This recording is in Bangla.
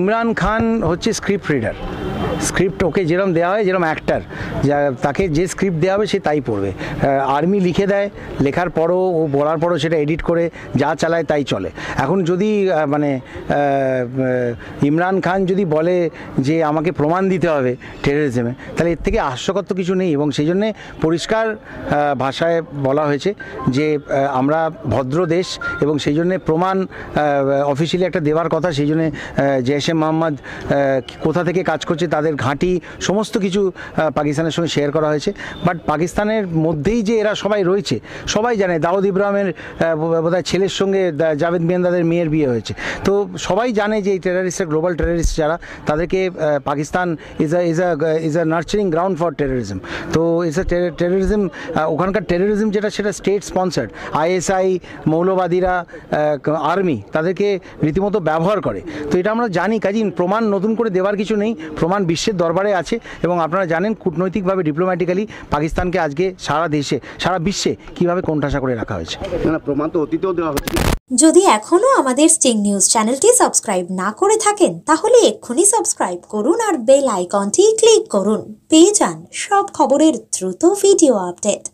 ইমরান খান হচ্ছে স্ক্রিপ্ট রিডার। স্ক্রিপ্ট ওকে যেরকম দেওয়া হয়, যেরকম অ্যাক্টার তাকে যে স্ক্রিপ্ট দেওয়া হবে সে তাই পড়বে। আর্মি লিখে দেয়, লেখার পরও ও বলার পরও সেটা এডিট করে যা চালায় তাই চলে। এখন যদি মানে ইমরান খান যদি বলে যে আমাকে প্রমাণ দিতে হবে টেররিজমে, তাহলে এর থেকে হাস্যকর তো কিছু নেই। এবং সেই জন্যে পরিষ্কার ভাষায় বলা হয়েছে যে আমরা ভদ্র দেশ, এবং সেই জন্যে প্রমাণ অফিসিয়ালি একটা দেওয়ার কথা। সেই জন্যে জৈশ-এ মোহাম্মদ কোথা থেকে কাজ করছে, তাদের ঘাঁটি, সমস্ত কিছু পাকিস্তানের সঙ্গে শেয়ার করা হয়েছে। বাট পাকিস্তানের মধ্যেই যে এরা সবাই রয়েছে, সবাই জানে দাউদ ইব্রাহিমের বোধহয় ছেলের সঙ্গে জাভেদ মিয়ানদাদের মেয়ের বিয়ে হয়েছে। তো সবাই জানে যে এই টেররিস্টরা, গ্লোবাল টেররিস্ট যারা, তাদেরকে Pakistan is a nurturing ground for terrorism. তো ইজ আ টেররিজম, ওখানকার টেররিজম যেটা, সেটা স্টেট স্পন্সার্ড। আইএসআই, মৌলবাদীরা, আর্মি তাদেরকে রীতিমতো ব্যবহার করে। তো এটা আমরা জানি, কাজেই প্রমাণ নতুন করে দেওয়ার কিছু নেই। প্রমাণ বিশ্বের দরবারে আছে, এবং আপনারা জানেন কূটনৈতিকভাবে, ডিপ্লোম্যাটিক্যালি পাকিস্তানকে আজকে সারা দেশে, সারা বিশ্বে কীভাবে কোণঠাসা করে রাখা হয়েছে। না, প্রমাণ তো অতীতেও দেওয়া হচ্ছে। যদি এখনো আমাদের স্টিং নিউজ চ্যানেলটি সাবস্ক্রাইব না করে থাকেন, তাহলে এক্ষুনি সাবস্ক্রাইব করুন আর বেল আইকনটি ক্লিক করুন। পেয়ে যান সব খবরের দ্রুত ভিডিও আপডেট।